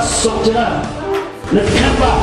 ça sortira. Ne crains pas.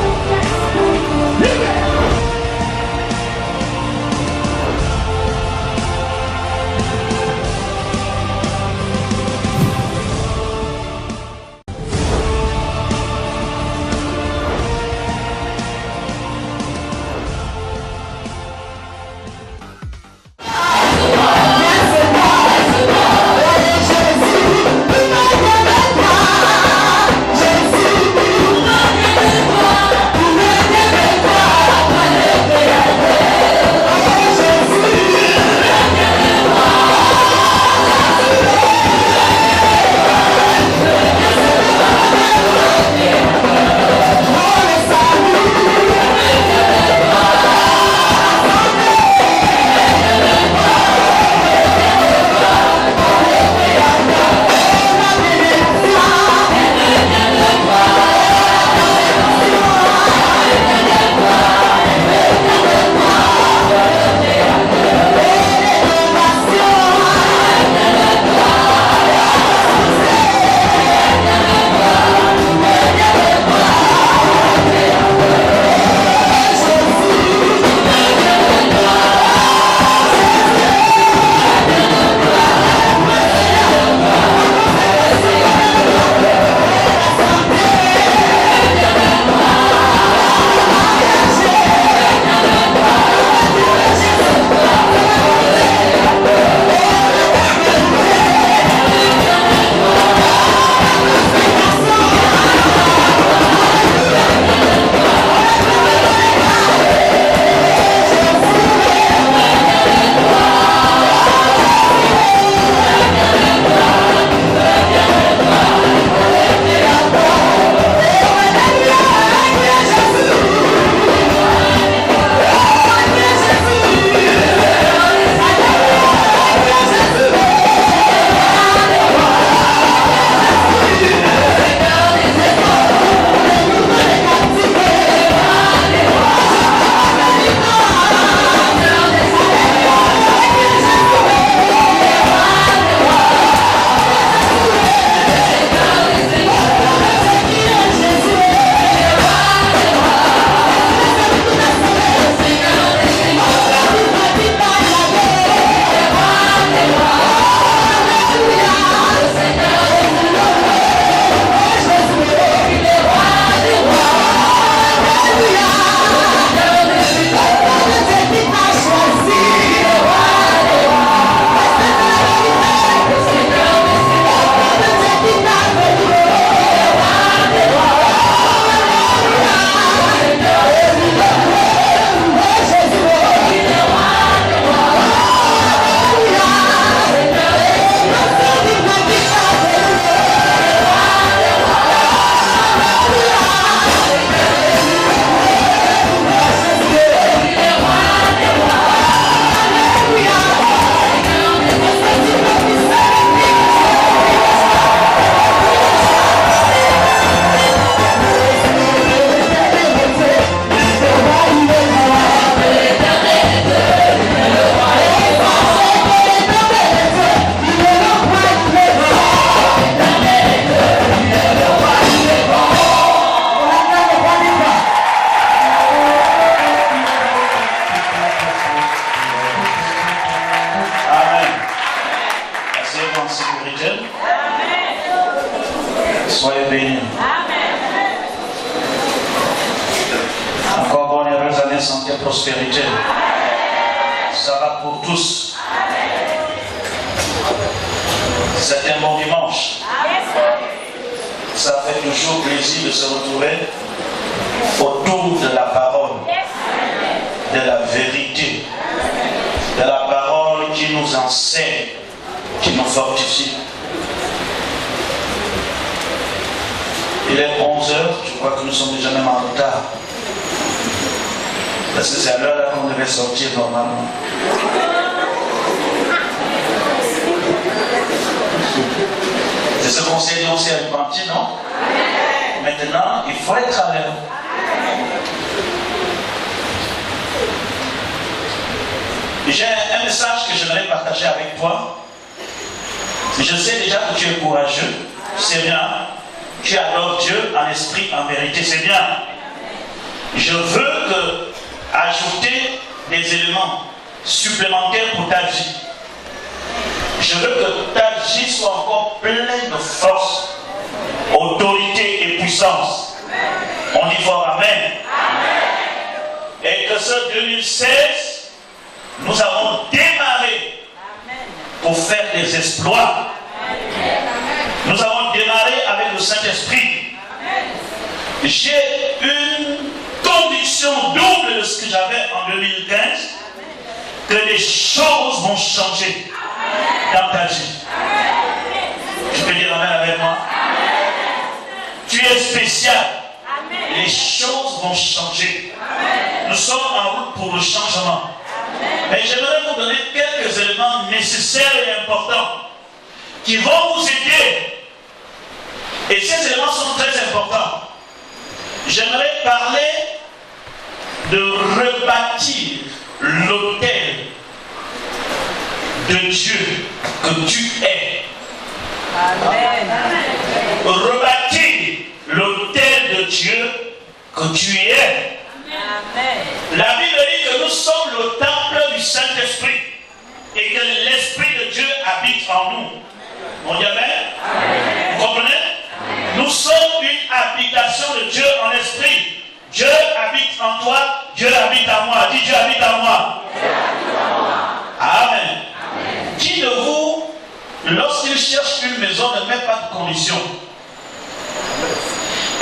Soyez bénis. Encore bonne et heureuse année, santé et prospérité. Ça va pour tous. C'est un bon dimanche. Ça fait toujours plaisir de se retrouver autour de la parole, de la vérité, de la parole qui nous enseigne, qui nous fortifie. Il est 11 h, je crois que nous sommes déjà même en retard. Parce que c'est à l'heure là qu'on devait sortir normalement. C'est ce qu'on s'est dit aussi à Repentir, non? Maintenant, il faut être à l'heure. J'ai un message que j'aimerais partager avec toi. Je sais déjà que tu es courageux, c'est bien. tu adores Dieu en esprit, en vérité, c'est bien. Je veux ajouter des éléments supplémentaires pour ta vie. Je veux que ta vie soit encore pleine de force, autorité et puissance. On dit fort Amen. Et que ce 2016, nous avons démarré pour faire des exploits. Nous avons démarré avec le Saint-Esprit. J'ai une conviction double de ce que j'avais en 2015, que les choses vont changer dans ta vie. Tu peux dire Amen avec moi? Tu es spécial. Les choses vont changer. Nous sommes en route pour le changement. Mais j'aimerais vous donner quelques éléments nécessaires et importants qui vont vous aider. Et ces éléments sont très importants. J'aimerais parler de rebâtir l'autel de Dieu que tu es. Amen. Rebâtir l'autel de Dieu que tu es. Amen. La Bible dit que nous sommes le temple du Saint-Esprit et que l'Esprit de Dieu habite en nous. On dit Amen. Vous comprenez? Nous sommes une habitation de Dieu en esprit. Dieu habite en toi, Dieu habite en moi. Dis Dieu habite en moi. Amen. Qui de vous, lorsqu'il cherche une maison, ne met pas de conditions?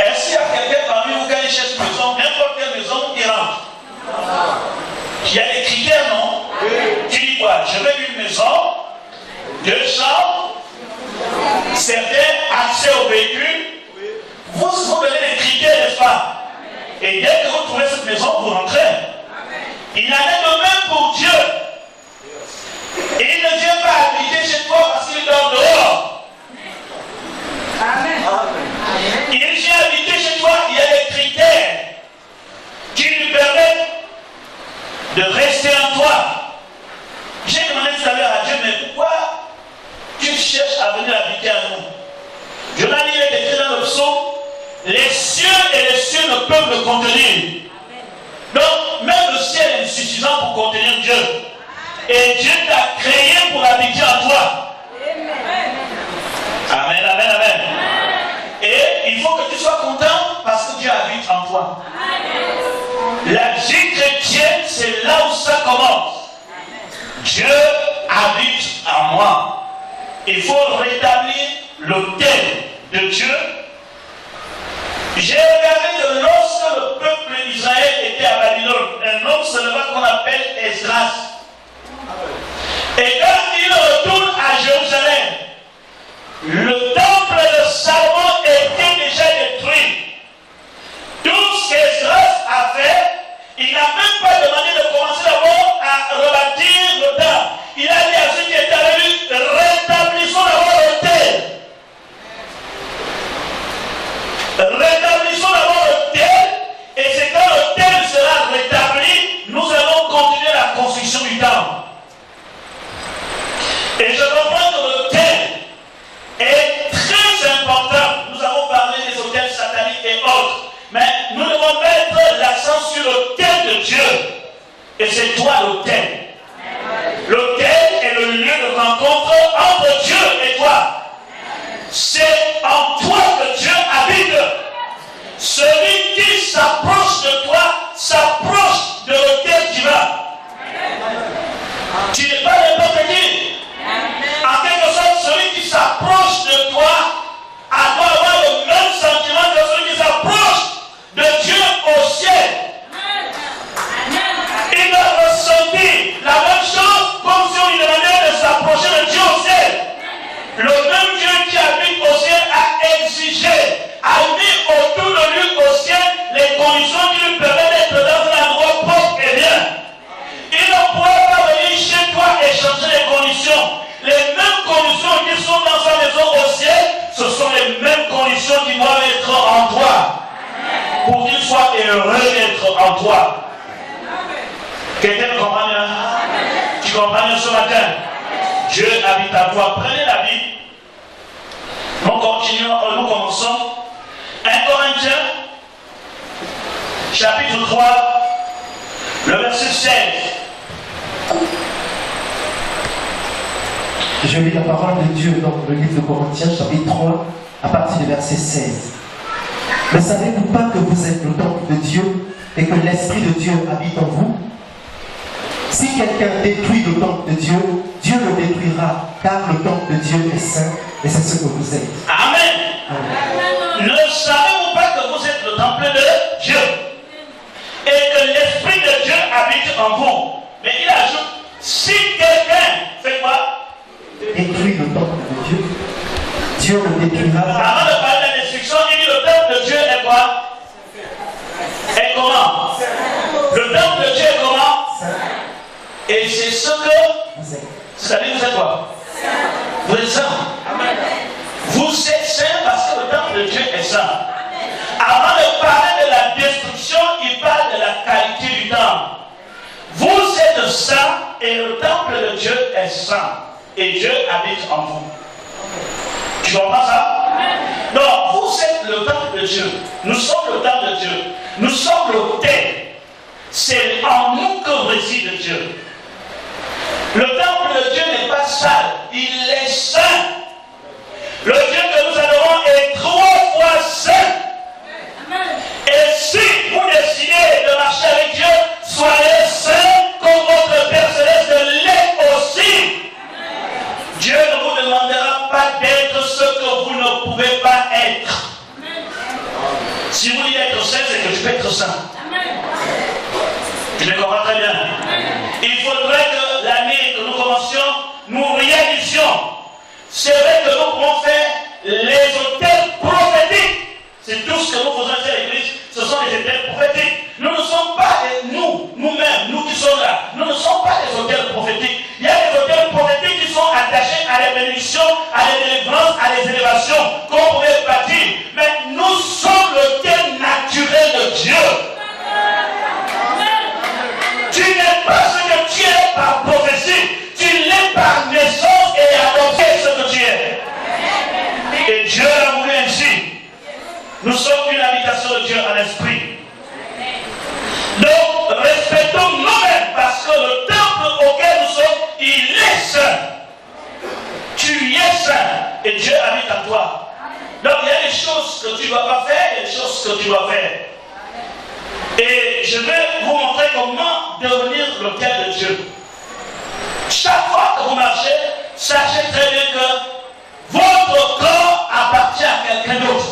Est-ce qu'il y a quelqu'un parmi vous qui cherche une maison, n'importe quelle maison, qui rentre? Il y a des critères, non? Tu dis quoi? Je veux une maison, 2 chambres, certains accès au véhicule. Vous donnez des critères, n'est-ce pas? Et dès que vous trouvez cette maison, vous rentrez. Il en est de même pour Dieu. Et il ne vient pas habiter chez toi parce qu'il dort dehors. Amen. Il vient habiter chez toi, il y a des critères qui lui permettent de rester en toi. J'ai demandé tout à l'heure à Dieu, mais pourquoi tu cherches à venir habiter à nous? Je l'ai dit, il est écrit dans le psaume, les cieux et les cieux ne peuvent le contenir. Donc, même le ciel est insuffisant pour contenir Dieu. Et Dieu t'a créé pour habiter en toi. Amen, amen, amen. Et il faut que tu sois content parce que Dieu habite en toi. La vie chrétienne, c'est là où ça commence. Dieu habite en moi. Il faut rétablir l'autel de Dieu. J'ai regardé que lorsque le peuple d'Israël était à Babylone, un homme se leva qu'on appelle Esdras. Et quand il retourne à Jérusalem, le temple de Salomon était déjà détruit. Tout ce qu'Esdras a fait, il n'a même pas demandé de commencer d'abord à rebâtir le temple. Il a dit à ceux qui étaient avec lui, rétablissons d'abord l'autel. Rétablissons d'abord l'autel, et c'est quand l'autel sera rétabli, nous allons continuer la construction du temple. Et je comprends que l'autel est très important. Nous avons parlé des autels sataniques et autres, mais nous devons mettre l'accent sur l'autel de Dieu. Et c'est toi l'autel. L'autel est le lieu de rencontre entre Dieu et toi. C'est en toi que Dieu habite. Celui qui s'approche de toi s'approche de l'autel divin. Tu n'es pas n'importe qui. En quelque sorte, celui qui s'approche de toi doit avoir le même sentiment que celui qui s'approche de Dieu au ciel. Il doit ressentir la même chose comme si on lui demandait de s'approcher de Dieu au ciel. Le même Dieu qui habite au ciel a exigé, a mis autour de lui au ciel les conditions qui lui permettent d'être dans un endroit propre et bien. Il ne pourrait pas venir chez toi et changer les conditions. Les mêmes conditions qui sont dans sa maison au ciel, ce sont les mêmes conditions qui doivent être en toi. Pour qu'il soit heureux d'être en toi. Quelqu'un comprend bien? Tu comprends bien ce matin? Dieu habite en toi. Prenez la Bible. Nous commençons chapitre 3, le verset 16. Je lis la parole de Dieu dans le livre de Corinthiens, chapitre 3, à partir du verset 16. Ne savez-vous pas que vous êtes le temple de Dieu et que l'Esprit de Dieu habite en vous? Si quelqu'un détruit le temple de Dieu, Dieu le détruira, car le temple de Dieu est saint et c'est ce que vous êtes. Amen. Amen. Ne savez-vous pas que vous êtes le temple de Dieu et que l'Esprit de Dieu habite en vous? Mais il ajoute, si quelqu'un fait quoi? Détruit le temple de Dieu, Dieu le détruira. Avant de parler de la destruction, il dit le temple de Dieu est quoi? Et comment? Le temple de Dieu est comment? Et c'est ce que vous êtes. C'est-à-dire vous êtes quoi? Vous êtes saint. Vous êtes saint parce que le temple de Dieu est saint. Avant de parler de la destruction, il parle de la qualité du temple. Vous êtes saint et le temple de Dieu est saint. Et Dieu habite en vous. Tu comprends ça? Donc, vous êtes le temple de Dieu. Nous sommes le temple de Dieu. Nous sommes l'autel. C'est en nous que réside Dieu. Le temple de Dieu n'est pas sale. Il est saint. Le Dieu que nous adorons est 3 fois saint. Et si vous décidez de marcher avec Dieu, soyez saints comme votre Père Céleste l'est aussi. Dieu ne vous demandera pas d'être ce que vous ne pouvez pas être. Si vous dites être saint, c'est que je peux être saint. Tu me comprends très bien. Il faudrait que l'année que nous commencions, nous réalisions. C'est vrai que nous pouvons faire les hôtels prophétiques. C'est tout ce que nous faisons ici à l'église. Ce sont les hôtels prophétiques. Nous ne sommes pas nous-mêmes, nous qui sommes là, nous ne sommes pas des hôtels prophétiques. Il y a des hôtels prophétiques qui sont attachés à les bénédictions, à les délivrances, à les élévations qu'on pourrait bâtir. Mais nous sommes l'hôtel naturel de Dieu. Tu n'es pas ce que tu es par prophétie. Tu l'es par naissance et adopté ce que tu es. Et Dieu l'a voulu ainsi. Nous sommes une habitation de Dieu en esprit. Donc, respectons nous-mêmes parce que le temple auquel nous sommes, il est saint. Tu es saint et Dieu habite en toi. Donc, il y a des choses que tu ne dois pas faire et des choses que tu dois faire. Et je vais vous montrer comment devenir l'autel de Dieu. Chaque fois que vous marchez, sachez très bien que votre corps appartient à quelqu'un d'autre.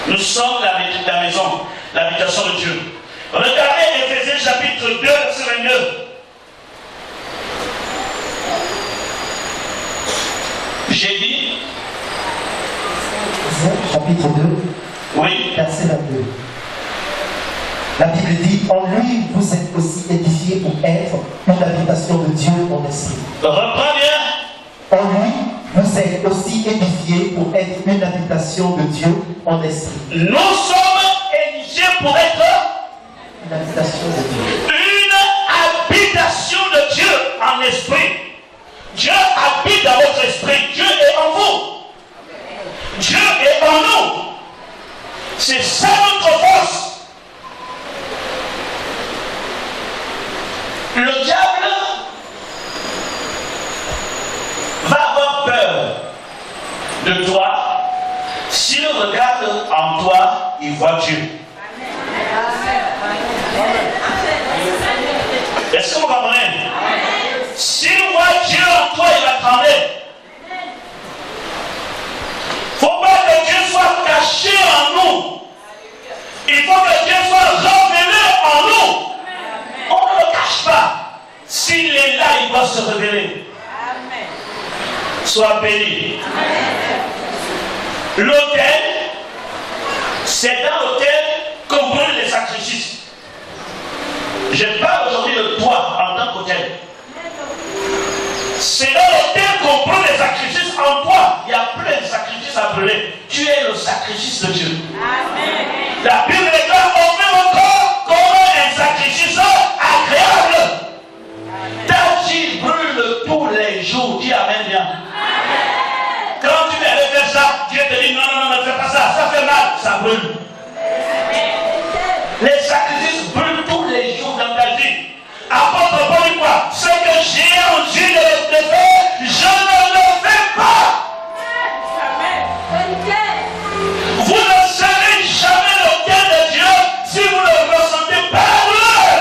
Nous sommes la maison, l'habitation de Dieu. Regardez Éphésiens chapitre 2, verset 22. J'ai dit. Chapitre 2, oui. Verset 22. La Bible dit, en lui vous êtes aussi édifiés pour être une habitation de Dieu en esprit. Reprends bien. En lui vous êtes aussi édifiés pour être une habitation de Dieu en esprit. Nous sommes édifiés pour être une habitation de Dieu. Une habitation de Dieu en esprit. Dieu habite dans votre esprit. Dieu est en vous. Dieu est en nous. C'est ça notre force. Le diable va avoir peur de toi. S'il regarde en toi, il voit Dieu. Est-ce que vous comprenez? S'il voit Dieu en toi, il va trembler. Il ne faut pas que Dieu soit caché en nous. Il faut que Dieu soit révélé en nous. On ne le cache pas. S'il est là, il doit se révéler. Amen. Sois béni. L'autel, c'est dans l'autel qu'on brûle les sacrifices. Je parle aujourd'hui de toi en tant qu'autel. C'est dans l'autel qu'on brûle les sacrifices. En toi, il y a plein de sacrifices à brûler. Tu es le sacrifice de Dieu. Amen. La Bible déclare, offrez mon corps comme un sacrifice agréable. Ta vie brûle tous les jours. Dis Amen bien. Quand tu viens de faire ça, Dieu te dit non, ne fais pas ça. ça brûle. Les sacrifices brûlent tous les jours dans ta vie. Apôtre Paul dit quoi? Ce que j'ai envie de faire, je ne le fais pas. Vous ne serez jamais le cœur de Dieu si vous ne ressentez pas la douleur.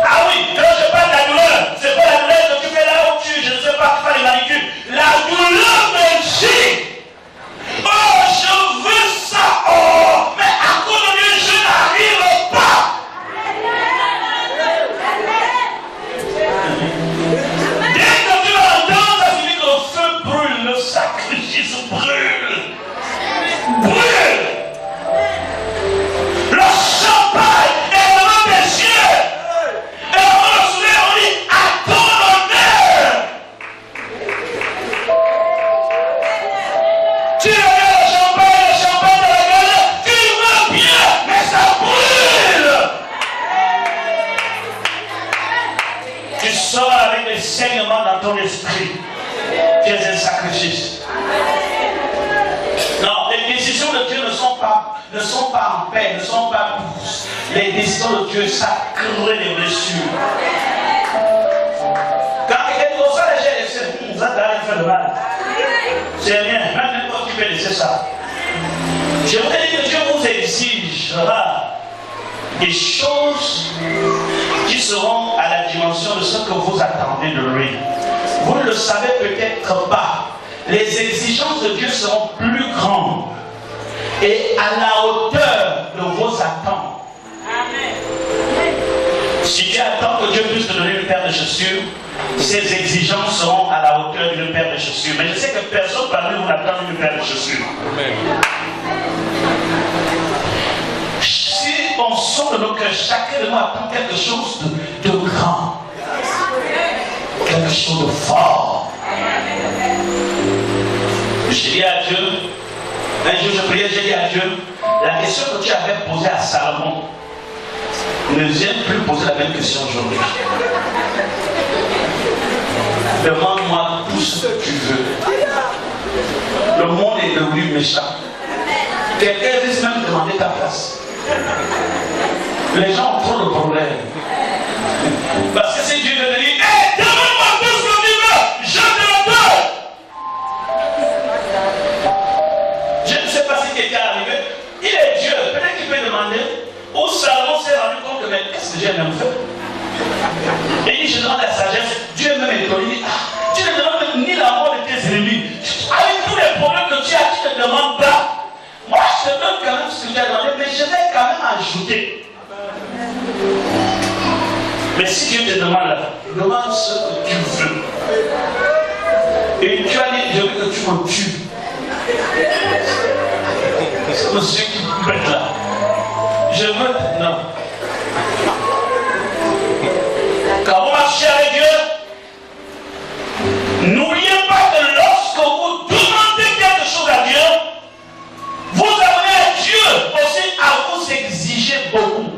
Ah oui, quand je parle de la douleur, c'est pas la douleur que tu fais là où je ne sais pas faire les manicules. La douleur me dit, oh, je veux ça, oh, mais à cause de Dieu, je n'arrive pas. Dès que tu vas entendre, ça signifie que le feu brûle, le sacrifice brûle. Brûle. Le champagne est devant tes yeux. Et avant le soleil, on dit à ton honneur. Tu regardes le champagne dans la gueule, tu veux bien, mais ça brûle. Tu sors avec des saignements dans ton esprit. Tu es un sacrifice. Non, les décisions de Dieu ne sont pas en paix, ne sont pas douces. Les décisions de Dieu, ça crée des blessures. Quand quelqu'un dit ça, les gens disent, vous avez rien fait de mal. C'est rien, même n'importe qui peut laisser ça. Je voudrais dire que Dieu vous exigera des choses qui seront à la dimension de ce que vous attendez de lui. Vous ne le savez peut-être pas. Les exigences de Dieu seront plus grandes et à la hauteur de vos attentes. Amen. Si tu attends que Dieu puisse te donner une paire de chaussures, ces exigences seront à la hauteur d'une paire de chaussures. Mais je sais que personne parmi vous n'attend une paire de chaussures. Amen. Si on sent de nos cœurs, chacun de nous attend quelque chose de grand, quelque chose de fort. J'ai dit à Dieu, un jour je priais, j'ai dit à Dieu, la question que tu avais posée à Salomon, ne viens plus poser la même question aujourd'hui. Demande-moi tout ce que tu veux. Le monde est devenu méchant. Quelqu'un risque même de demander ta place. Les gens ont trop de problèmes. Parce que si Dieu veut dire, hey, demande-moi tout ce que tu veux, je te le donne. Je ne sais pas si quelqu'un est arrivé. Il est Dieu. Peut-être qu'il peut demander. Où Salomon s'est rendu compte que, mais qu'est-ce que Dieu a même fait? Et il dit, je demande la sagesse. Dieu même est étonné. Il dit, ah, tu ne demandes ni la mort de tes ennemis. Avec tous les problèmes que tu as, tu ne demandes pas. Moi, je te donne quand même ce que tu as demandé, mais je vais quand même ajouter. Mais si Dieu te demande, demande ce que tu veux. Et tu as dit, je veux que tu me tues. C'est monsieur qui pète là. Je veux. Non. Quand vous marchez avec Dieu, n'oubliez pas que lorsque vous demandez quelque chose à Dieu, vous amenez Dieu aussi à vous exiger beaucoup.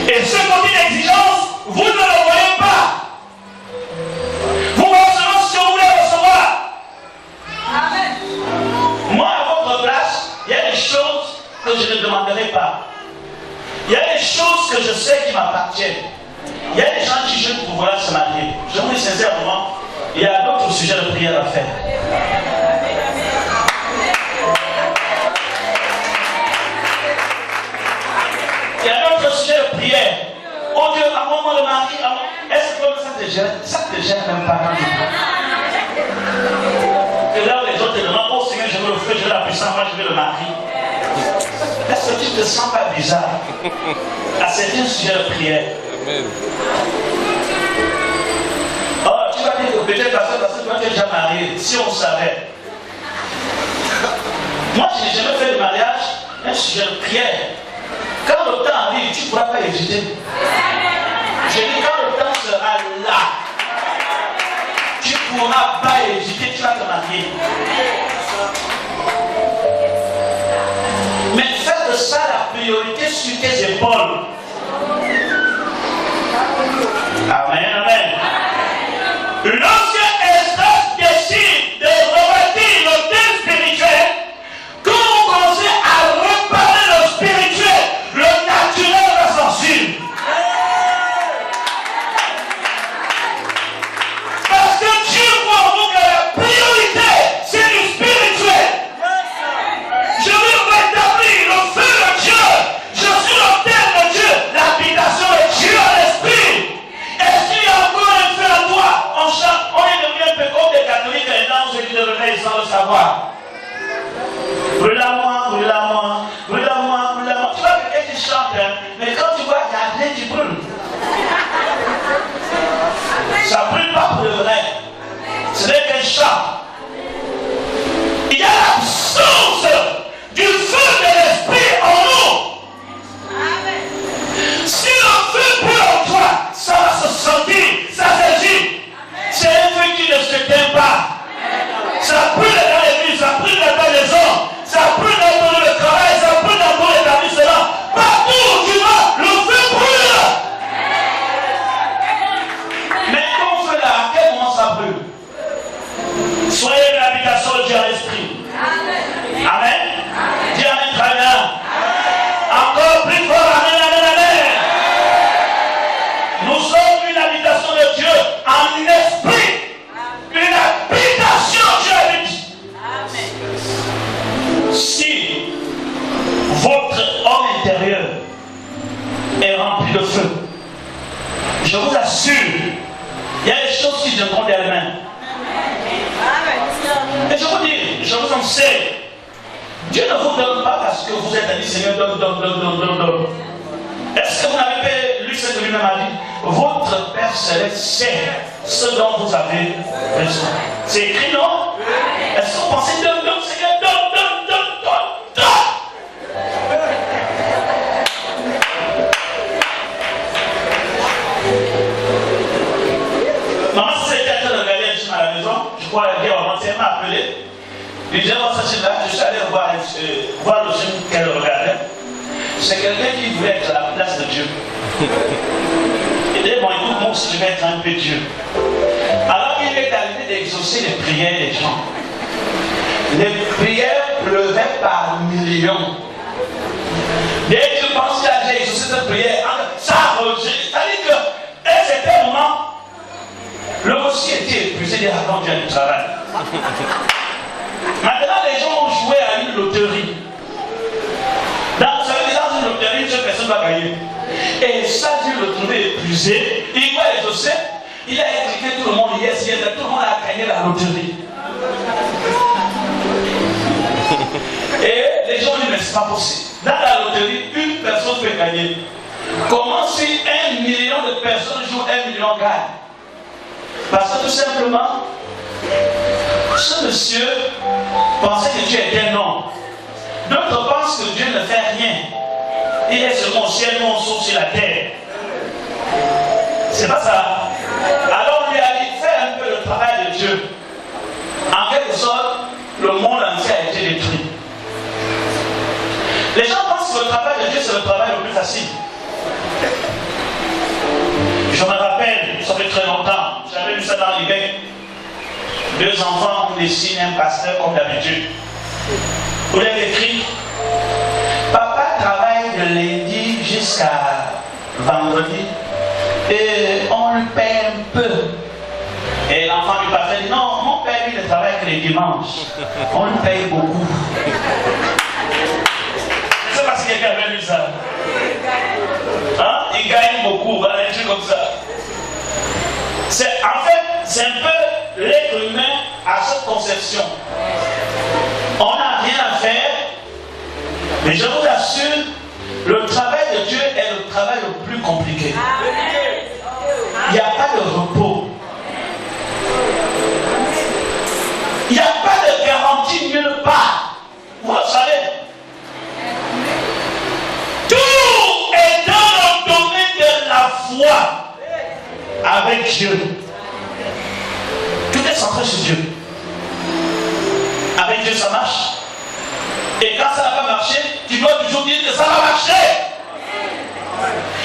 Et ce côté d'exigence, vous ne le voyez pas. Vous voyez seulement ce que vous voulez recevoir. Amen. Moi, à votre place, il y a des choses que je ne demanderai pas. Il y a des choses que je sais qui m'appartiennent. Il y a des gens qui jeûnent pour vouloir se marier. Je vous dis sincèrement, il y a d'autres sujets de prière à faire. Il y a d'autres sujets de prière. Oh Dieu, à moi le mari, est-ce que ça te gêne même pas? Et là où les autres te demandent, oh Seigneur, je veux le feu, je veux la puissance, moi je veux le mari. Est-ce que tu ne te sens pas bizarre à certains sujets de prière? Amen. Oh, tu vas dire que peut-être parce que toi tu es déjà marié, si on savait. Moi, je n'ai jamais fait de mariage, un sujet de prière. Quand le temps arrive, tu ne pourras pas hésiter. Je dis, quand le temps sera là, tu ne pourras pas hésiter, tu vas te marier. Mais fais de ça la priorité sur tes épaules. Amen, amen. Lorsque rempli de feu. Je vous assure, il y a des choses qui viendront d'elles-mêmes. Et je vous dis, je vous en sais, Dieu ne vous donne pas parce que vous êtes dit, Seigneur, donne. Est-ce que vous n'avez pas lu ce que lui-même a dit? Votre Père Céleste sait ce dont vous avez besoin. C'est écrit, non? Est-ce que vous pensez, donne, Seigneur, donne. Maman, si c'était en train de regarder un film à la maison, je crois qu'elle m'a appelé. Il disait, moi, ça, là, je suis allé voir le film qu'elle regardait. C'est quelqu'un qui voulait être à la place de Dieu. Il dit, bon, écoute, moi aussi, je vais être un peu Dieu. Alors, il est arrivé d'exaucer les prières des gens. Les prières pleuvaient par millions. Dès que tu penses qu'il a déjà exaucé cette prière, ça a rejeté. C'est-à-dire qu'à un certain moment, le monsieur était épuisé des racontes du travail. Maintenant, les gens ont joué à une loterie. Donc, vous savez, dans une loterie, une seule personne va gagner. Et ça, Dieu le trouvait épuisé. Il va exaucer. Il a expliqué tout le monde, yes, tout le monde a gagné la loterie. Et les gens disent, mais c'est pas possible. Dans la loterie, une personne peut gagner. Comment si 1 million de personnes jouent 1 million gagnent? Parce que tout simplement, ce monsieur pensait que Dieu était un homme. D'autres pensent que Dieu ne fait rien. Il est sur mon ciel, mon sceau sur la terre. C'est pas ça. Alors on lui a dit, fais un peu le travail de Dieu. En quelque sorte, le monde entier a été détruit. Les gens pensent que le travail de Dieu, c'est le travail le plus facile. Je me rappelle, ça fait très longtemps, j'avais vu ça dans les becs. 2 enfants qui dessinent un pasteur comme d'habitude. Vous l'avez écrit. Papa travaille de lundi jusqu'à vendredi et on lui paye un peu. Et l'enfant du pasteur dit non, mon père lui ne travaille que les dimanches. On lui paye beaucoup. C'est parce qu'il y a quelqu'un qui a vu ça. Hein? Il gagne beaucoup, voilà, un truc comme ça. En fait, c'est un peu l'être humain à cette conception. On n'a rien à faire, mais je vous assure, le travail de Dieu est le travail le plus compliqué. Il n'y a pas de repos. Il n'y a pas de garantie nulle part. Vous le savez. Tout est dans le domaine de la foi avec Dieu. Tout est centré sur Dieu. Avec Dieu, ça marche. Et quand ça n'a pas marché, tu dois toujours dire que ça va marcher.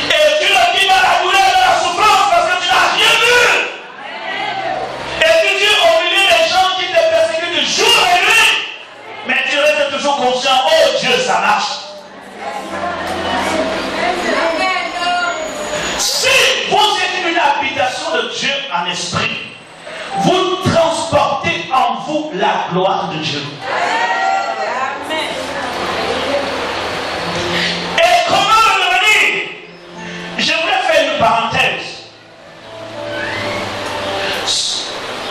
Et tu le dis dans la douleur, dans la souffrance, parce que tu n'as rien vu. Et tu dis au milieu des gens qui te persécutent jour et nuit, mais tu restes toujours conscient, oh Dieu, ça marche. Si vous êtes une habitation de Dieu en esprit, vous transportez en vous la gloire de Dieu. Et comment le devenir? Je voulais faire une parenthèse.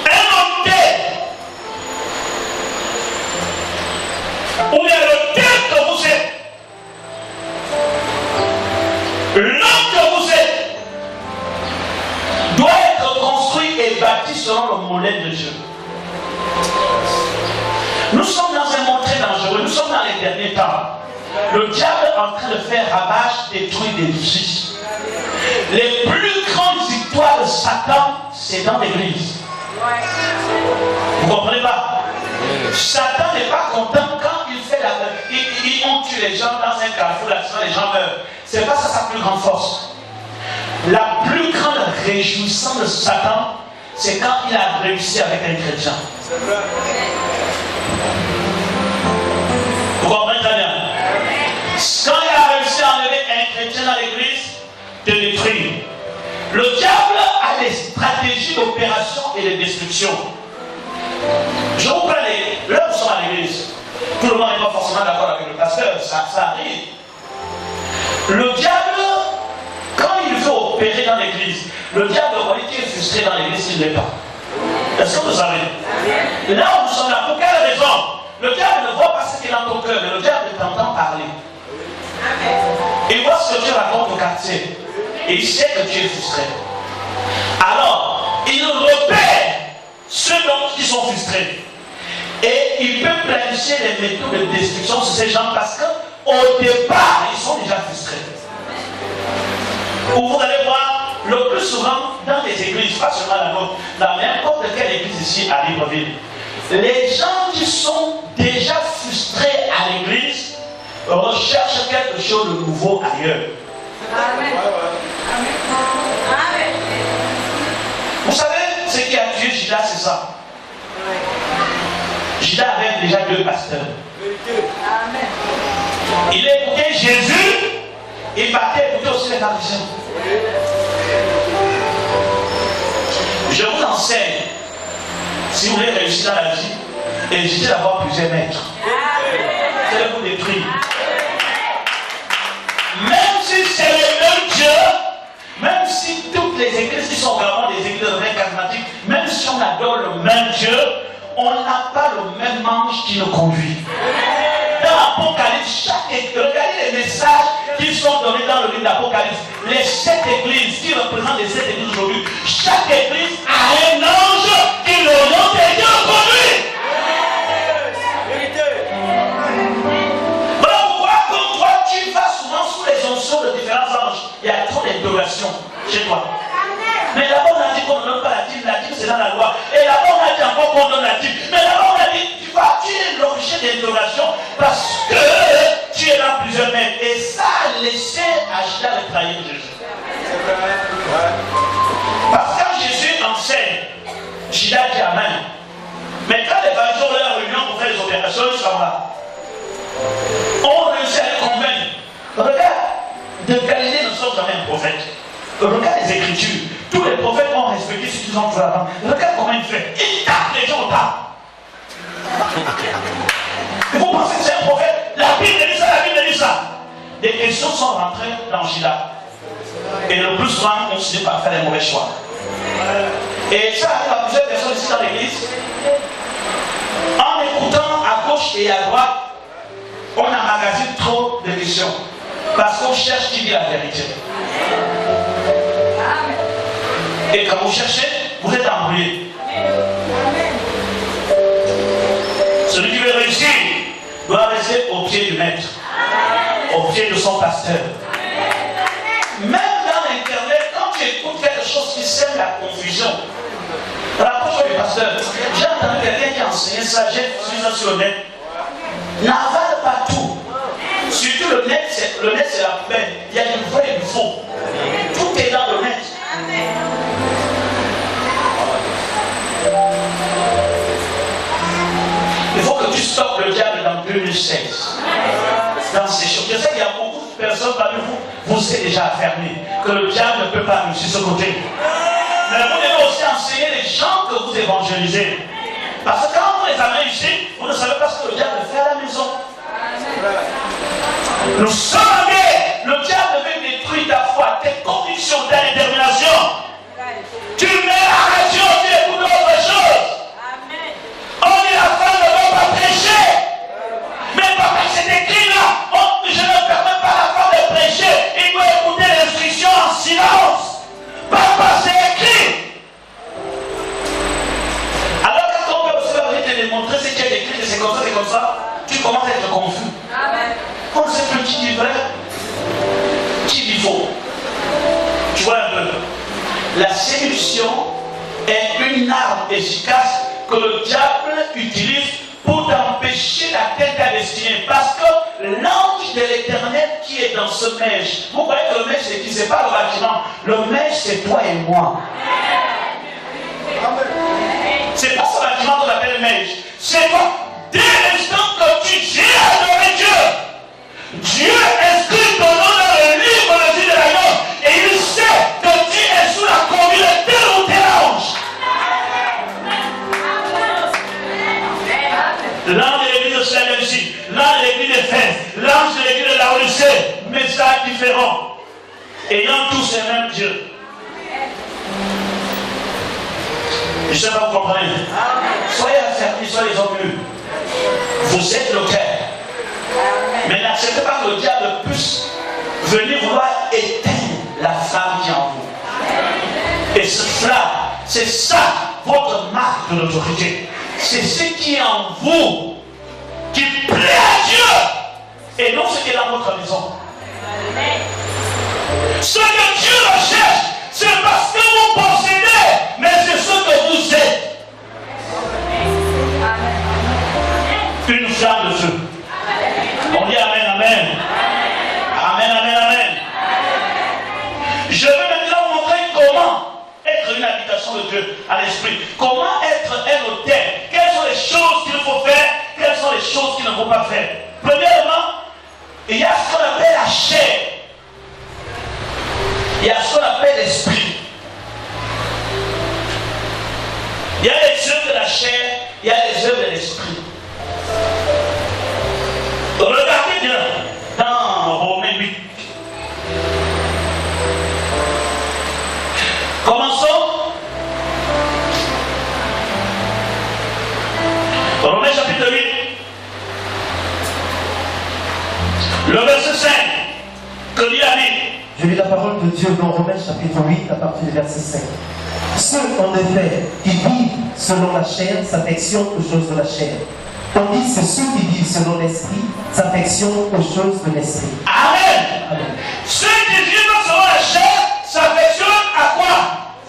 Un hôtel où il y a le Dieu que vous êtes, l'homme que vous êtes, doit être construit et bâti selon le modèle de Dieu. Nous sommes dans un monde très dangereux, nous sommes dans les derniers temps. Le diable est en train de faire ravage, détruire des édifices. Les plus grandes victoires de Satan, c'est dans l'église. Vous ne comprenez pas? Satan n'est pas content quand il fait on tue les gens dans un carrefour, là, les gens meurent. C'est pas ça sa plus grande force. La plus grande réjouissance de Satan, c'est quand il a réussi avec un chrétien. Vous comprenez très bien? Quand il a réussi à enlever un chrétien dans l'église, de détruire. Le diable a des stratégies d'opération et de destruction. Je vous prends là où nous sommes à l'église. Tout le monde n'est pas forcément d'accord avec le pasteur, ça arrive. Le diable, quand dans l'église. Le diable voit qui est frustré dans l'église, il ne l'est pas. Est-ce que vous savez? Là où nous sommes là, pour quelle raison? Le diable ne voit pas ce qui est dans ton cœur, mais le diable t'entend parler. Il voit ce que tu racontes au quartier. Et il sait que tu es frustré. Alors, il repère ceux qui sont frustrés. Et il peut planifier les méthodes de destruction sur ces gens parce qu'au départ, ils sont déjà frustrés. Où vous allez voir, le plus souvent, dans les églises, pas seulement la nôtre, dans n'importe quelle église ici à Libreville, les gens qui sont déjà frustrés à l'église recherchent quelque chose de nouveau ailleurs. Amen. Amen. Vous savez, ce qui a tué Judas, c'est ça. Judas avait déjà 2 pasteurs. Amen. Il écoutait Jésus, il partait écouter aussi les pharisiens. Je vous enseigne, si vous voulez réussir dans la vie, évitez d'avoir plusieurs maîtres. Vous allez vous détruire. Même si c'est le même Dieu, même si toutes les églises qui sont vraiment des églises charismatiques, même si on adore le même Dieu, on n'a pas le même ange qui nous conduit. Dans l'Apocalypse, regardez les messages qui sont donnés dans le livre d'Apocalypse. Les 7 églises qui représentent les 7 églises aujourd'hui, chaque église a un ange qui l'oriente et qui le conduit. Voilà pourquoi, comme toi, tu vas souvent sous les onctions de différents anges. Il y a trop d'interrogations chez toi. Mais d'abord on a dit qu'on ne donne pas la dîme c'est dans la loi. Et d'abord on a dit encore qu'on donne la dîme. Mais d'abord on a dit, tu es l'objet d'interrogation parce que tu es dans plusieurs maîtres. Et ça a laissé Judas de trahir Jésus. Parce que quand Jésus enseigne, Judas dit Amen. Mais quand les pharisiens ont leur réunion pour faire les opérations, ils s'en vont. On réussit à les convaincre. Regarde, de Galilée ne sont jamais un prophète. Regarde les Écritures. Tous les prophètes ont respecté ce qu'ils ont fait avant. Regarde comment il fait. Il tape les gens au tas. Vous pensez que c'est un prophète? La Bible dit ça, la Bible dit ça. Des questions sont rentrées dans Judas. Et le plus souvent, on finit par faire les mauvais choix. Et ça arrive à plusieurs personnes ici dans l'église. En écoutant à gauche et à droite, on emmagasine trop de questions. Parce qu'on cherche qui dit la vérité. Et quand vous cherchez, vous êtes embrouillé. Celui qui veut réussir doit rester au pied du maître, au pied de son pasteur. Même dans l'internet, quand tu écoutes quelque chose qui sème la confusion, rapproche-toi du pasteur. J'ai entendu quelqu'un qui a enseigné ça, j'ai vu ça sur le net. N'avale pas tout. Surtout le net, c'est la poubelle. Il y a du vrai et du faux. Tout est dans le net. Il faut que tu stoppes le diable dans 2016. Dans ces choses. Je sais qu'il y a beaucoup de personnes parmi vous, vous êtes déjà affermis, que le diable ne peut pas réussir ce côté. Mais vous devez aussi enseigner les gens que vous évangélisez. Parce que quand vous les amenez ici, vous ne savez pas ce que le diable fait à la maison. Nous sommes amenés. Le diable veut détruire ta foi, tes convictions, ta détermination. Tu mets la raison, tu écoutes autre chose. On dit la femme ne doit pas prêcher. Mais papa, c'est écrit là. Je ne permets pas la femme de prêcher. Il doit écouter l'instruction en silence. Papa, c'est écrit. Alors quand on peut aussi te démontrer ce qui est écrit, c'est comme ça, tu commences à être confus. Amen. On ne sait plus qui dit vrai, qui dit faux. Tu vois un peu. La séduction est une arme efficace que le diable utilise pour t'empêcher d'atteindre ta destinée. Parce que l'ange de l'Éternel qui est dans ce mèche, vous voyez que le mèche c'est qui? C'est pas le bâtiment. Le mèche c'est toi et moi. C'est pas ce bâtiment qu'on appelle mèche. C'est toi. Dès l'instant que tu dis adorer Dieu, Dieu inscrit ton nom dans le livre de la vie de l'agneau et il sait que tu es sous la conduite de tel ou tel ange. L'ange de l'église de Philadelphie, l'ange de l'église d'Éphèse, l'ange de l'église de Laodicée, message différent. Ayant tous ces mêmes Dieu. Je ne sais pas, vous comprenez. Soyez affermis, soyez humbles. Vous êtes le cœur. Mais n'acceptez pas que le diable puisse venir vouloir éteindre la flamme qui est en vous. Et ce flamme, c'est ça votre marque de l'autorité. C'est ce qui est en vous qui plaît à Dieu et non ce qui est dans votre maison. Ce que Dieu recherche, c'est parce que vous possédez, mais c'est ce que vous êtes. Une flamme de feu. On dit amen, amen. Amen, amen, amen. Je vais maintenant vous montrer comment être une habitation de Dieu à l'esprit. Comment être un autel. Quelles sont les choses qu'il faut faire, quelles sont les choses qu'il ne faut pas faire. Premièrement, il y a ce qu'on appelle la chair. Il y a ce qu'on appelle l'esprit. Il y a les œuvres de la chair, il y a les œuvres de l'esprit. Regardez bien dans Romains 8. Commençons. Romains chapitre 8. Le verset 5. Que dit la Bible? Je lis la parole de Dieu dans Romains chapitre 8 à partir du verset 5. Ceux en effet qui vivent selon la chair s'affectionnent aux choses de la chair, tandis que ceux qui vivent selon l'esprit s'affectionnent aux choses de l'esprit. Amen. Amen. Ceux qui vivent selon la chair s'affectionnent à quoi?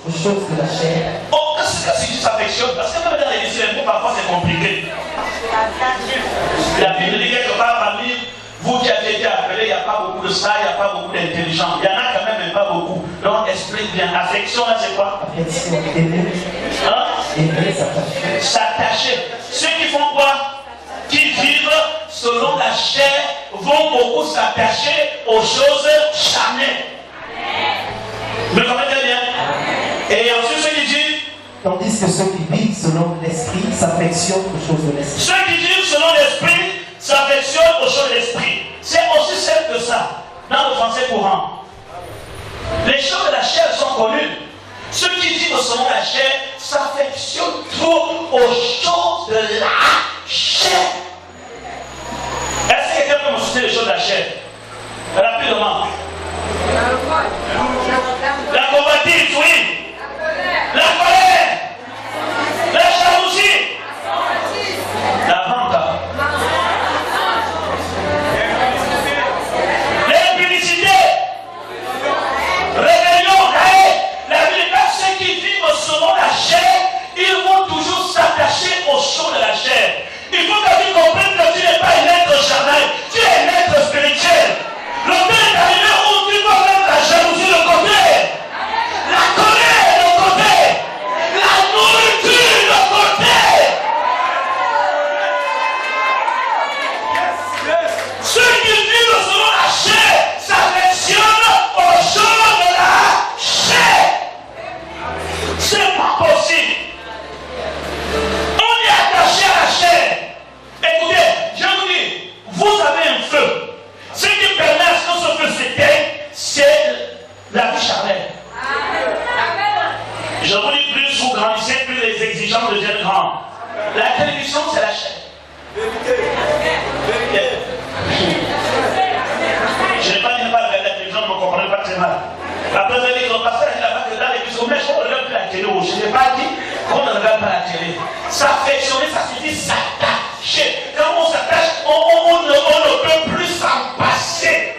Aux choses de la chair. Oh, qu'est-ce que c'est que s'affectionne? Parce que même dans les mots, parfois c'est compliqué. La Bible dit quelque part parmi vous qui avez été appelés, il n'y a pas beaucoup de ça, il n'y a pas beaucoup d'intelligence. Il y en a quand même, mais pas beaucoup. Donc explique bien. Affection, là c'est quoi? Affection, aimer. Hein? Aimer, s'attacher. S'attacher. Ceux qui font quoi? Qui vivent selon la chair vont beaucoup s'attacher aux choses charnelles. Vous comprenez bien? Et ensuite ceux qui disent, Tandis que ceux qui vivent selon l'esprit s'affectionnent aux choses de l'esprit. ceux qui vivent selon l'esprit s'affectionnent aux choses de l'esprit. C'est aussi simple que ça, dans le français courant. Les choses de la chair sont connues. Ceux qui vivent selon la chair s'affectionnent trop aux choses de la chair. Est-ce que quelqu'un peut me citer les choses de la chair? Rapidement. La convoitise, oui. La colère. La jalousie. La vente. L'impudicité. Rébellion, la vie. Ceux qui vivent selon la chair, ils vont toujours s'attacher aux choses de la chair. Il faut que tu comprennes que tu n'es pas un être charnel, tu es un être spirituel. Le temps est arrivé où tu dois mettre la jalousie de côté, la colère de côté, la nourriture de côté. Ceux qui vivent selon la chair s'affectionnent aux choses de la chair. C'est pas possible. On est attaché à la chair. Écoutez, je vous dis, vous avez un feu. Ce qui permet à ce que ce feu s'éteigne, c'est la vie charnelle. Je vous dis, plus vous grandissez, plus les exigences deviennent grandes. La télévision, c'est la chair. Je n'ai pas dit de pas regarder la télévision, ne me comprenez pas très mal. Après, vous avez dit que le pasteur est là-bas, que dans l'église, mais je ne regarde plus la télé. Je n'ai pas dit qu'on ne regarde pas la télé. S'affectionner, ça signifie s'attacher. Quand on s'attache, on ne peut plus s'en passer.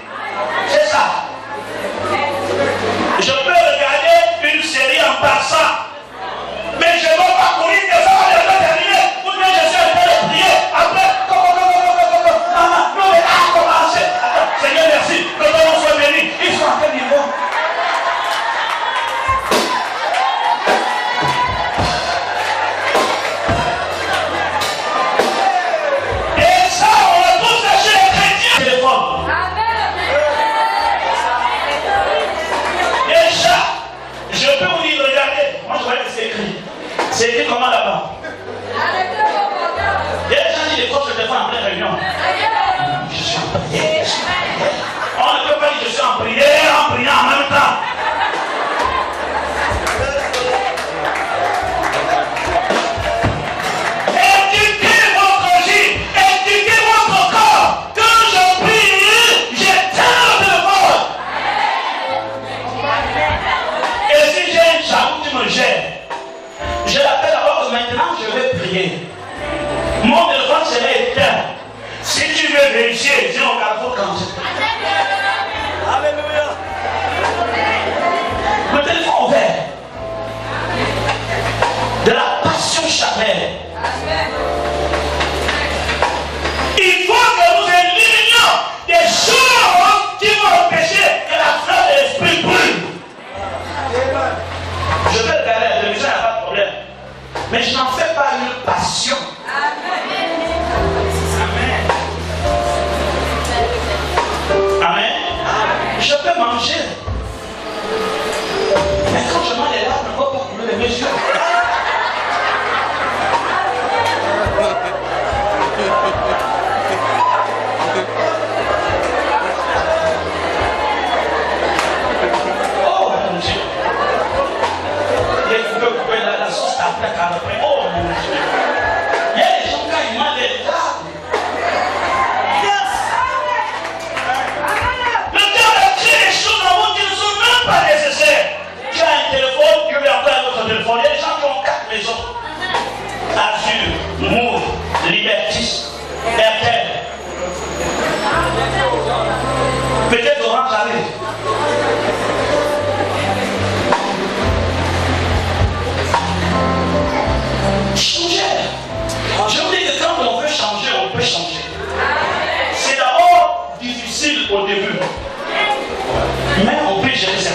C'est ça. Je peux regarder une série en passant, mais je ne vais pas courir que ça va déjà terminer. Ou bien je suis en train de prier. Après, non, mais là, commencer. Seigneur, merci. Que ton nom soit béni. Ils sont à quel niveau? Et ça,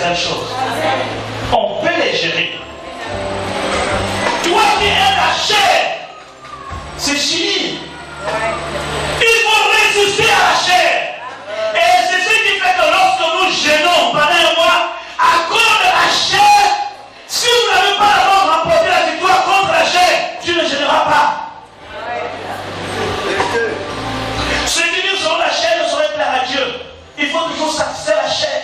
certaines choses. On peut les gérer. Toi qui es la chair, c'est fini. Il faut résister à la chair. Et c'est ce qui fait que lorsque nous gênons pendant un mois, à cause de la chair, si vous n'avez pas d'abord remporté la victoire contre la chair, tu ne gêneras pas. Ceux qui vivent selon la chair ne sauraient plaire à Dieu. Il faut toujours satisfaire la chair.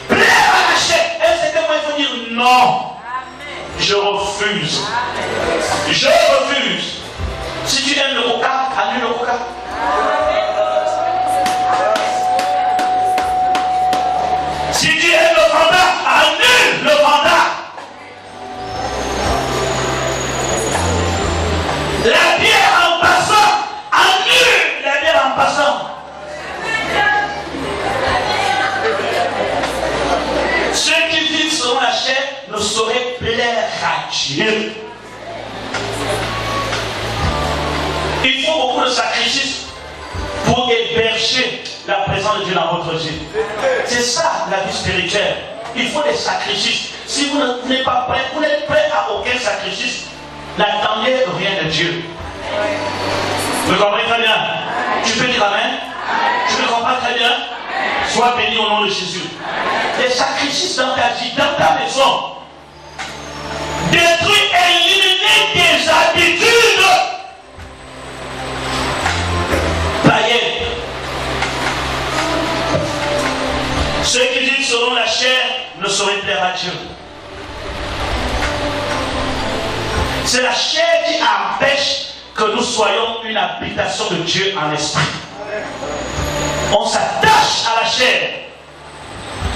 Plaire à la chair. Et à un certain moment, il faut dire non. Je refuse. Je refuse. Si tu aimes le coca, annule le coca. Si tu aimes le Fanta, annule le Fanta. La bière en passant, annule la bière en passant. Ceux qui vivent selon la chair ne sauraient plaire à Dieu. Il faut beaucoup de sacrifices pour héberger la présence de Dieu dans votre vie. C'est ça la vie spirituelle. Il faut des sacrifices. Si vous n'êtes pas prêt, vous n'êtes prêt à aucun sacrifice, n'attendez rien de Dieu. Vous comprenez très bien? Tu peux dire amen? Tu me comprends très bien? Sois béni au nom de Jésus. Les sacrifices dans ta vie, dans ta maison, détruire et éliminer tes habitudes païennes. Ceux qui vivent selon la chair ne sauraient plaire à Dieu. C'est la chair qui empêche que nous soyons une habitation de Dieu en esprit. On s'attache à la chair.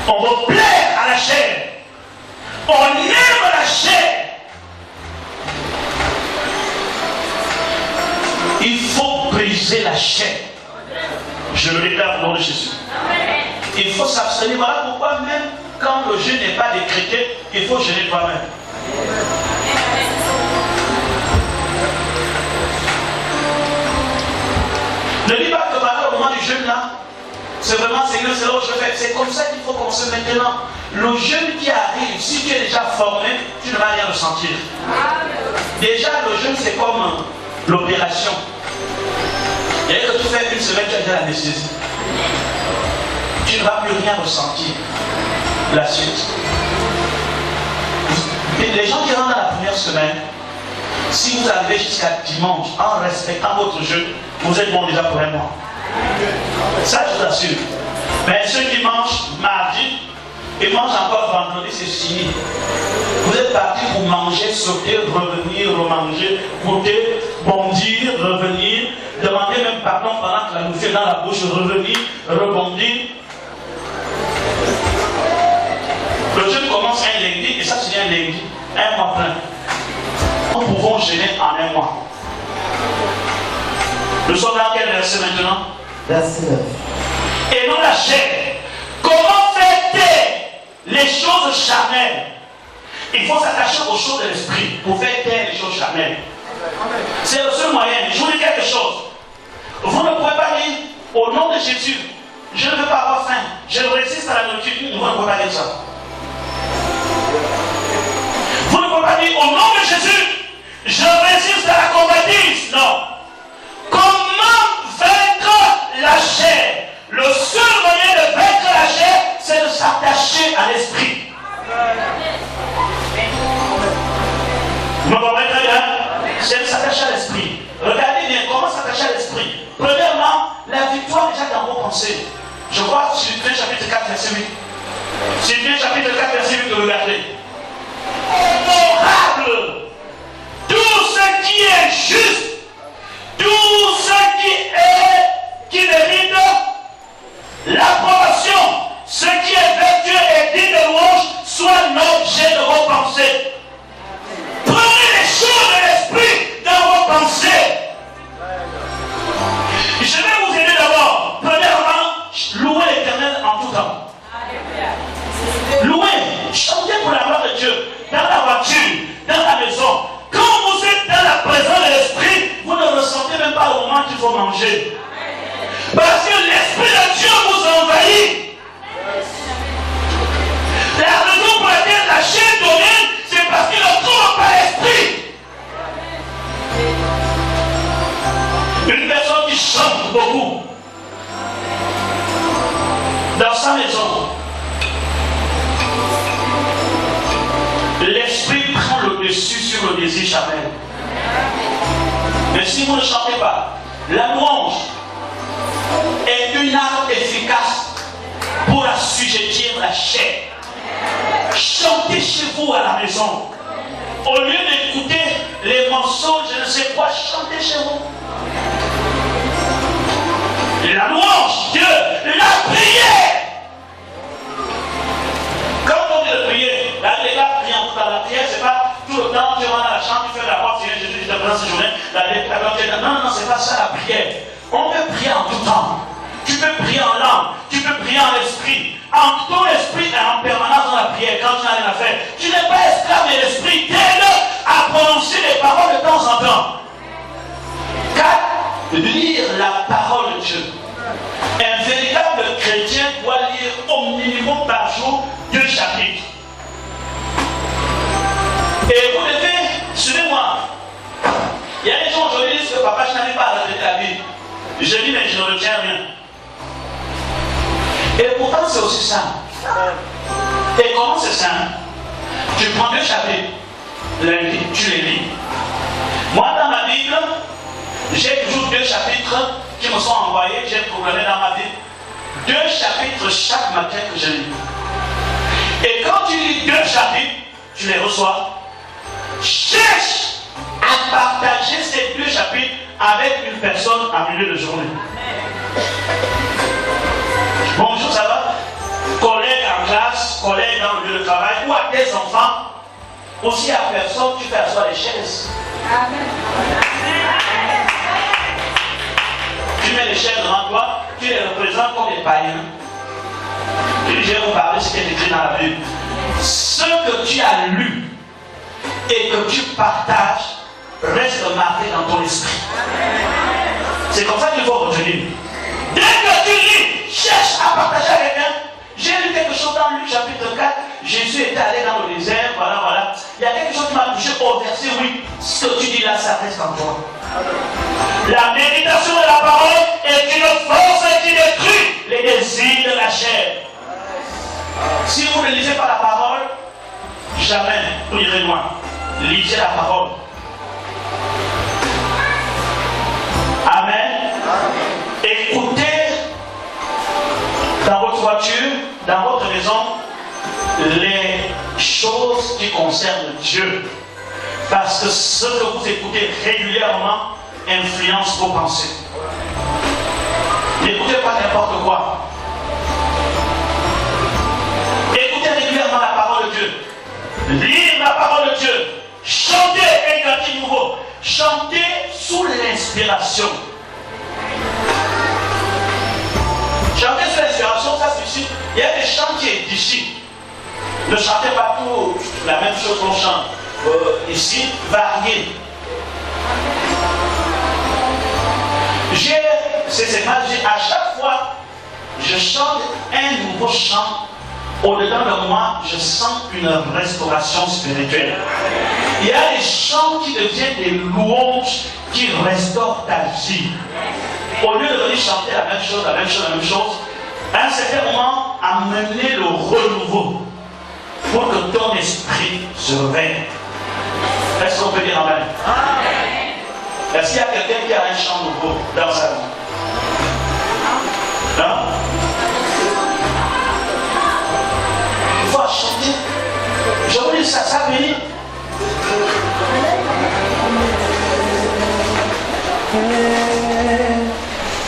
On veut plaire à la chair. On aime la chair. Il faut briser la chair. Je le répète au nom de Jésus. Il faut s'abstenir. Voilà pourquoi même quand le jeûne n'est pas décrété, il faut jeûner toi-même. Ne dis pas que par au moment du jeûne là, c'est vraiment Seigneur, c'est là où je fais. C'est comme ça qu'il faut commencer maintenant. Le jeûne qui arrive, si tu es déjà formé, tu ne vas rien ressentir. Déjà, le jeûne, c'est comme l'opération. Et que tu fais une semaine, tu as déjà l'anesthésie. Tu ne vas plus rien ressentir. La suite. Et les gens qui rentrent dans la première semaine, si vous arrivez jusqu'à dimanche en respectant votre jeûne, vous êtes bon déjà pour un mois. Ça, je vous assure. Mais ceux qui mangent mardi et mangent encore vendredi, c'est fini. Vous êtes partis pour manger, sauter, revenir, remanger, goûter, bondir, revenir, demander même pardon pendant que la nourriture est dans la bouche, revenir, rebondir. Le jeûne commence un lundi et ça c'est un lundi, un mois plein. Nous pouvons jeûner en un mois. Nous sommes dans quel verset maintenant? Verset 9. Et non la chair. Comment faire taire les choses charnelles? Il faut s'attacher aux choses de l'esprit pour faire taire les choses charnelles. C'est le seul moyen. Je vous dis quelque chose. Vous ne pouvez pas dire au nom de Jésus, je ne veux pas avoir faim, je résiste à la nourriture. Vous ne pouvez pas dire ça. Vous ne pouvez pas dire au nom de Jésus, je résiste à la convoitise. Non. Comment vaincre la chair? Le seul moyen de vaincre la chair, c'est de s'attacher à l'esprit. Vous me comprenez très bien? C'est de s'attacher à l'esprit. Regardez bien comment s'attacher à l'esprit. Premièrement, la victoire déjà dans vos pensées. Je vois Philippiens chapitre 4, verset 8. Philippiens chapitre 4, verset 8, regardez. Honorable, tout ce qui est juste, tout ce qui mérite l'approbation, ce qui est vertueux et digne de louange, soit l'objet de vos pensées. Prenez les choses de l'esprit dans vos pensées. Je vais vous aider d'abord. Premièrement, louez l'Éternel en tout temps. Louez, chantez pour la gloire de Dieu, dans la voiture, dans la maison. Quand vous êtes dans la présence de l'Esprit, vous ne ressentez même pas au moment qu'il faut manger. Parce que l'Esprit de Dieu vous envahit. La désirs charnels. Mais si vous ne chantez pas, la louange est une arme efficace pour assujettir la chair. Chantez chez vous à la maison. Au lieu d'écouter les morceaux, je ne sais quoi, chantez chez vous. La louange, Dieu, la prière. Quand on dit de prier, la prière, la prière, c'est pas tout le temps, tu vas dans la chambre, tu fais la voix, Seigneur Jésus, je te prends cette journée, non, c'est pas ça la prière. On peut prier en tout temps. Tu peux prier en langue, tu peux prier en esprit. En ton esprit est en permanence dans la prière quand tu n'as rien à faire. Tu n'es pas esclave de l'esprit, t'aide à prononcer les paroles de temps en temps. Car lire la parole de Dieu. Un véritable chrétien doit lire au minimum par jour 2 chapitres. Et vous devez, suivez-moi. Il y a des gens aujourd'hui qui disent que papa, je n'arrive pas à retenir la Bible. Je dis, mais je ne retiens rien. Et pourtant, c'est aussi simple. Et comment c'est simple? Tu prends 2 chapitres, lundi, tu les lis. Moi, dans ma Bible, j'ai toujours 2 chapitres qui me sont envoyés, j'ai programmé dans ma Bible. 2 chapitres chaque matin que je lis. Et quand tu lis 2 chapitres, tu les reçois. Cherche à partager ces 2 chapitres avec une personne en milieu de journée. Bonjour, ça va? Collègue en classe, collègue dans le lieu de travail, ou à tes enfants, aussi à personne, tu fais asseoir les chaises. Amen. Tu mets les chaises devant toi, tu les représentes comme des païens. Tu dis, je vais vous parler de ce qui est écrit dans la Bible. Ce que tu as lu et que tu partages reste marqué dans ton esprit. C'est comme ça qu'il faut retenir. Dès que tu lis, cherche à partager avec quelqu'un. J'ai lu quelque chose dans Luc chapitre 4. Jésus est allé dans le désert, voilà. Il y a quelque chose qui m'a touché au verset 8. Ce que tu dis là, ça reste en toi. La méditation de la parole est une force qui détruit les désirs de la chair. Si vous ne lisez pas la parole, jamais vous irez loin. Lisez la parole. Amen. Écoutez dans votre voiture, dans votre maison, les choses qui concernent Dieu. Parce que ce que vous écoutez régulièrement influence vos pensées. N'écoutez pas n'importe quoi. Écoutez régulièrement la parole de Dieu. Lire la parole de Dieu. Chantez un cantique nouveau. Chantez sous l'inspiration. Chanter sous l'inspiration, ça c'est ici. Il y a des chants qui est d'ici. Ne chantez pas tout la même chose qu'on chante. Ici, varié. C'est magique. À chaque fois, je chante un nouveau chant. Au-dedans de moi, je sens une restauration spirituelle. Il y a des chants qui deviennent des louanges qui restaurent ta vie. Au lieu de venir chanter la même chose, à un certain moment, amener le renouveau pour que ton esprit se réveille. Est-ce qu'on peut dire amen? Est-ce qu'il y a quelqu'un qui a un chant nouveau dans sa vie? Non? Il faut chanter. Je vous dis ça bénit.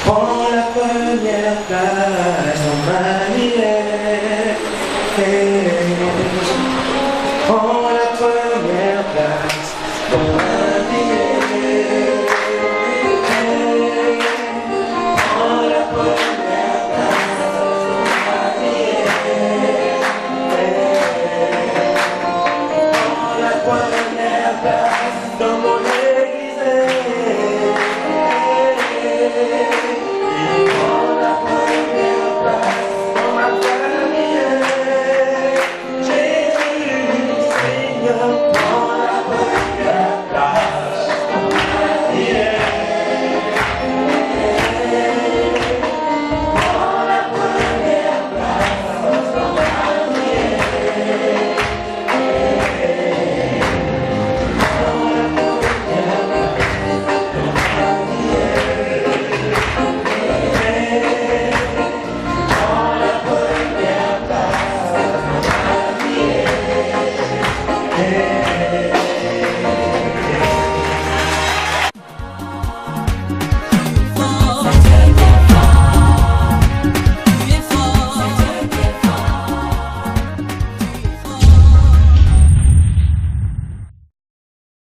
Prends la première place dans ma vie. Prends